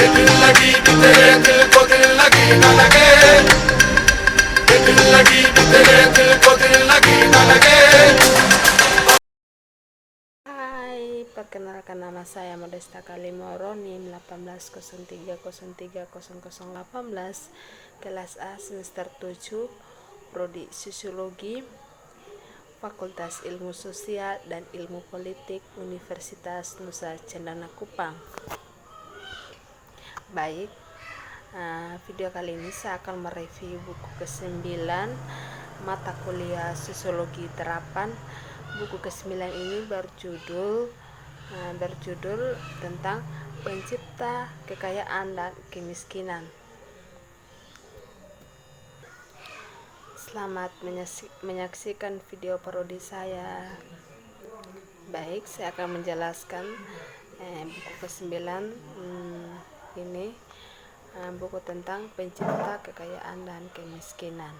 दिल लगी कि तेरे दिल को दिल लगी न लगे, दिल लगी कि तेरे दिल को दिल लगी न लगे. Hai, perkenalkan nama saya Modesta Kalimoro, NIM 1803030018, kelas A semester 7, Prodi Sosiologi, Fakultas Ilmu Sosial dan Ilmu Politik, Universitas Nusa Cendana Kupang. Baik, video kali ini saya akan mereview buku ke-9 mata kuliah Sosiologi Terapan. Buku ke-9 ini berjudul tentang pencipta kekayaan dan kemiskinan. Selamat menyaksikan video parodi saya. Baik, saya akan menjelaskan buku ke-9 ini, buku tentang pencipta kekayaan dan kemiskinan.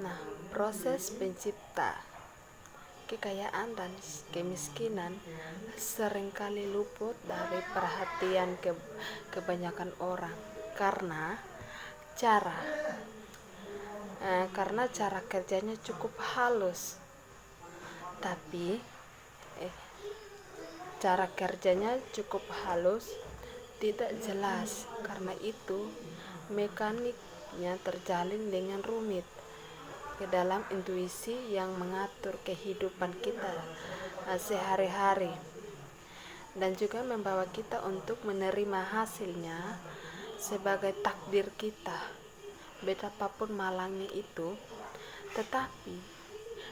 Nah, proses pencipta kekayaan dan kemiskinan seringkali luput dari perhatian kebanyakan orang karena cara kerjanya cukup halus, tapi tidak jelas. Karena itu mekaniknya terjalin dengan rumit ke dalam intuisi yang mengatur kehidupan kita sehari-hari dan juga membawa kita untuk menerima hasilnya sebagai takdir kita, betapapun malangnya itu. Tetapi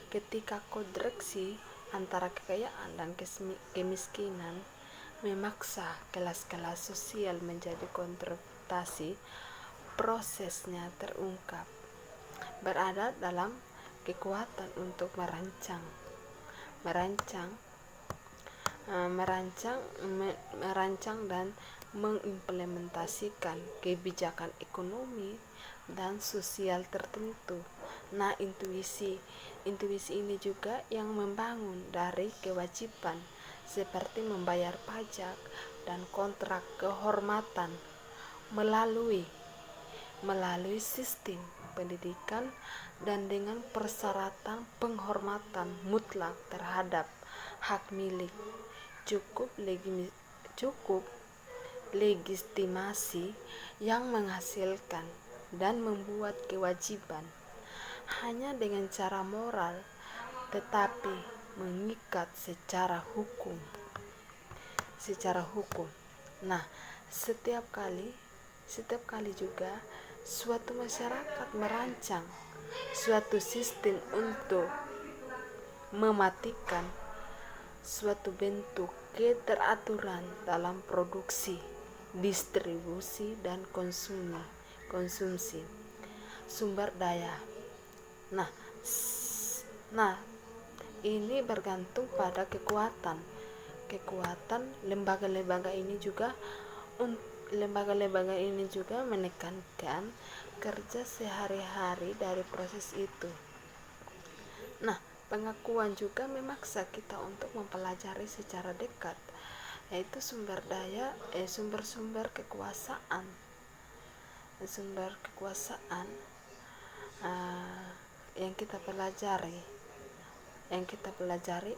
ketika kontradiksi antara kekayaan dan kemiskinan memaksa kelas-kelas sosial menjadi konfrontasi, prosesnya terungkap berada dalam kekuatan untuk merancang dan mengimplementasikan kebijakan ekonomi dan sosial tertentu. Nah, intuisi ini juga yang membangun dari kewajiban seperti membayar pajak dan kontrak kehormatan melalui sistem pendidikan dan dengan persyaratan penghormatan mutlak terhadap hak milik, cukup legitimasi yang menghasilkan dan membuat kewajiban hanya dengan cara moral tetapi mengikat secara hukum. Nah, setiap kali juga suatu masyarakat merancang suatu sistem untuk mematikan suatu bentuk keteraturan dalam produksi, distribusi, dan konsumsi sumber daya. Nah, ini bergantung pada kekuatan lembaga-lembaga ini juga menekankan kerja sehari-hari dari proses itu. Nah, pengakuan juga memaksa kita untuk mempelajari secara dekat, yaitu sumber kekuasaan yang kita pelajari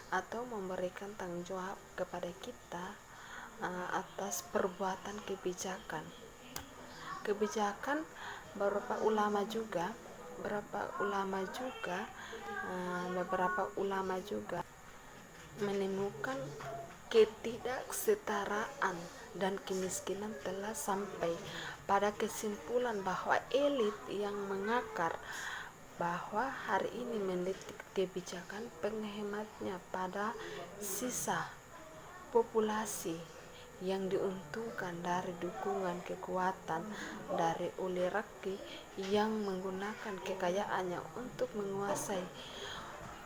atau memberikan tanggung jawab kepada kita atas perbuatan kebijakan. Beberapa ulama juga menemukan ketidaksetaraan dan kemiskinan telah sampai pada kesimpulan bahwa elit yang mengakar bahwa hari ini meneliti kebijakan penghematnya pada sisa populasi yang diuntungkan dari dukungan kekuatan dari oligarki yang menggunakan kekayaannya untuk menguasai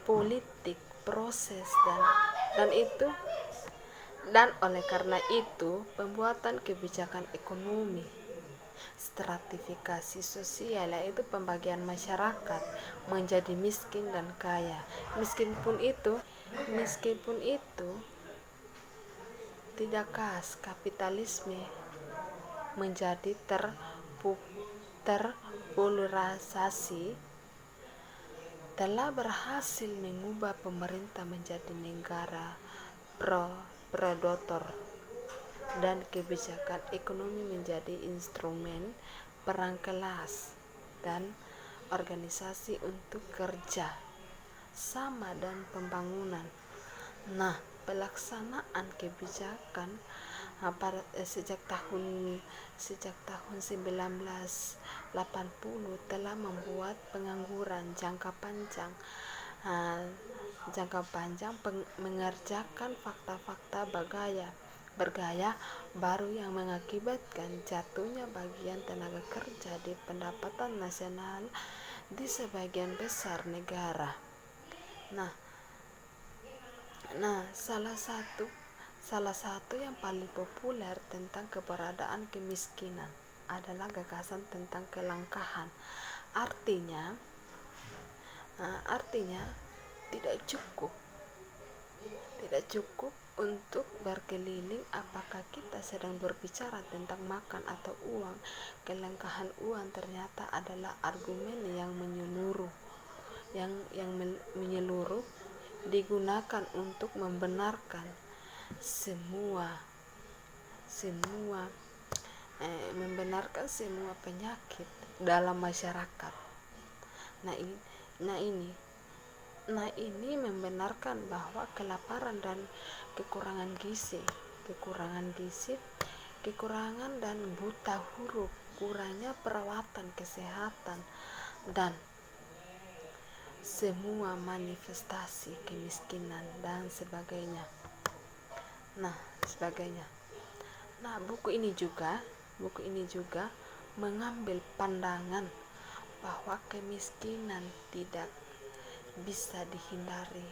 politik, proses dan oleh karena itu pembuatan kebijakan ekonomi, stratifikasi sosial, yaitu pembagian masyarakat menjadi miskin dan kaya. Miskin pun itu Meskipun itu tidak khas, kapitalisme menjadi terpolarisasi telah berhasil mengubah pemerintah menjadi negara predator dan kebijakan ekonomi menjadi instrumen perang kelas dan organisasi untuk kerja sama dan pembangunan. Nah, pelaksanaan kebijakan sejak tahun 1980 telah membuat pengangguran jangka panjang mengerjakan fakta-fakta bergaya baru yang mengakibatkan jatuhnya bagian tenaga kerja di pendapatan nasional di sebagian besar negara. Nah, salah satu yang paling populer tentang keberadaan kemiskinan adalah gagasan tentang kelangkaan. Artinya tidak cukup untuk berkeliling apakah kita sedang berbicara tentang makan atau uang. Kelangkaan uang ternyata adalah argumen yang menyeluruh digunakan untuk membenarkan semua penyakit dalam masyarakat. Nah ini membenarkan bahwa kelaparan dan kekurangan dan buta huruf, kurangnya perawatan kesehatan, dan semua manifestasi kemiskinan dan sebagainya. Nah, buku ini juga mengambil pandangan bahwa kemiskinan tidak bisa dihindari,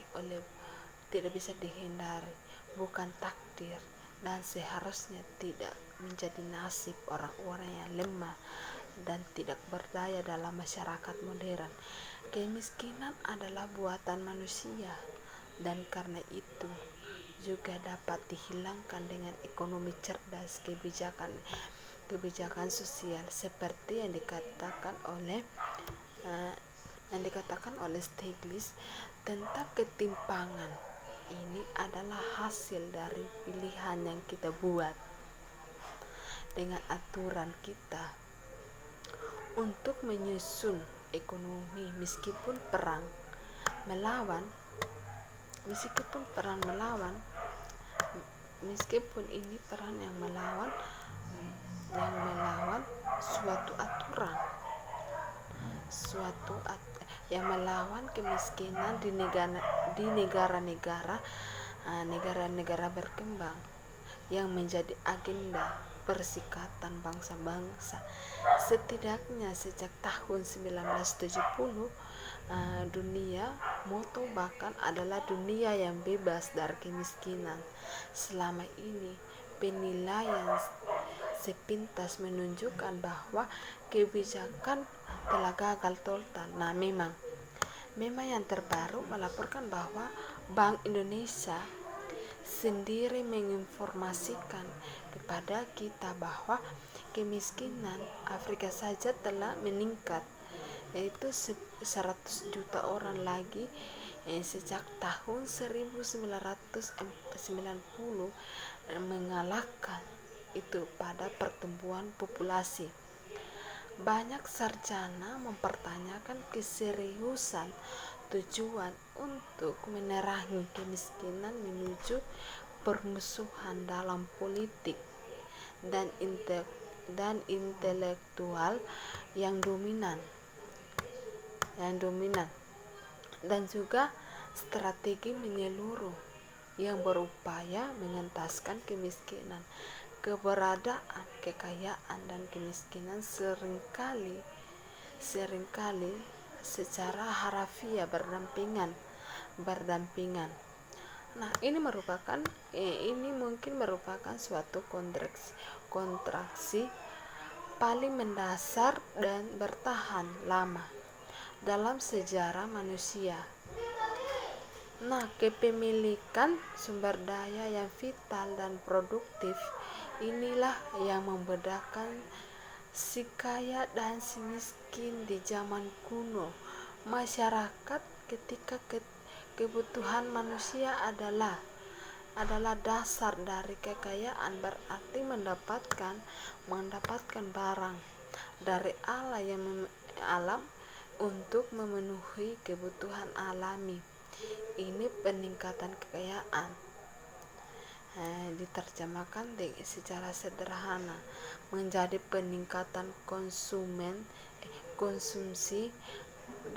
bukan takdir, dan seharusnya tidak menjadi nasib orang-orang yang lemah dan tidak berdaya dalam masyarakat modern. Kemiskinan adalah buatan manusia, dan karena itu juga dapat dihilangkan dengan ekonomi cerdas, kebijakan sosial seperti yang dikatakan oleh Stiglitz tentang ketimpangan. Ini adalah hasil dari pilihan yang kita buat dengan aturan kita untuk menyusun ekonomi meskipun perang melawan suatu aturan yang melawan kemiskinan di negara-negara berkembang yang menjadi agenda Perserikatan Bangsa-Bangsa. Setidaknya sejak tahun 1970 dunia moto bahkan adalah dunia yang bebas dari kemiskinan. Selama ini penilaian sepintas menunjukkan bahwa kebijakan telah gagal total. Nah, memang yang terbaru melaporkan bahwa Bank Indonesia sendiri menginformasikan kepada kita bahwa kemiskinan Afrika saja telah meningkat, yaitu 100 juta orang lagi sejak tahun 1990, mengalahkan itu pada pertumbuhan populasi. Banyak sarjana mempertanyakan keseriusan tujuan untuk menerangi kemiskinan menuju permusuhan dalam politik dan intelektual yang dominan, dan juga strategi menyeluruh yang berupaya mengentaskan kemiskinan. Keberadaan, kekayaan, dan kemiskinan seringkali secara harafiah berdampingan. Nah, ini mungkin merupakan suatu kontraksi paling mendasar dan bertahan lama dalam sejarah manusia. Nah, kepemilikan sumber daya yang vital dan produktif inilah yang membedakan si kaya dan si miskin di zaman kuno. Masyarakat ketika kebutuhan manusia adalah dasar dari kekayaan, berarti mendapatkan barang dari alam untuk memenuhi kebutuhan alami. Ini peningkatan kekayaan. Diterjemahkan secara sederhana menjadi peningkatan konsumsi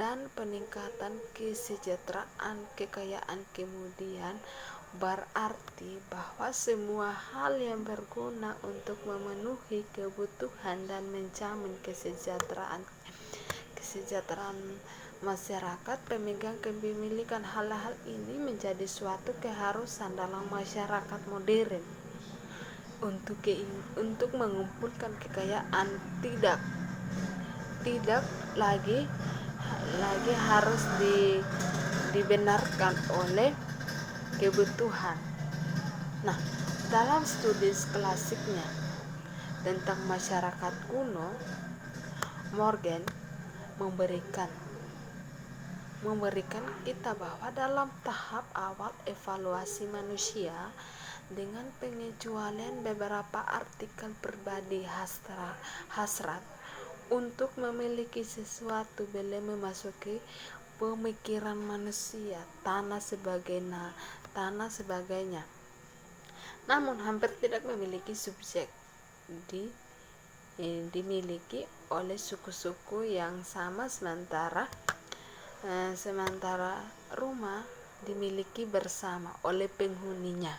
dan peningkatan kesejahteraan kekayaan. Kemudian berarti bahwa semua hal yang berguna untuk memenuhi kebutuhan dan menjamin kesejahteraan masyarakat, pemegang kepemilikan hal-hal ini menjadi suatu keharusan dalam masyarakat modern. Untuk mengumpulkan kekayaan tidak lagi harus dibenarkan oleh kebutuhan. Nah, dalam studi klasiknya tentang masyarakat kuno, Morgan memberikan kita bahwa dalam tahap awal evaluasi manusia, dengan pengecualian beberapa artikel pribadi hasrat untuk memiliki sesuatu belum memasuki pemikiran manusia tanah sebagainya, namun hampir tidak memiliki subjek dimiliki oleh suku-suku yang sama, sementara rumah dimiliki bersama oleh penghuninya.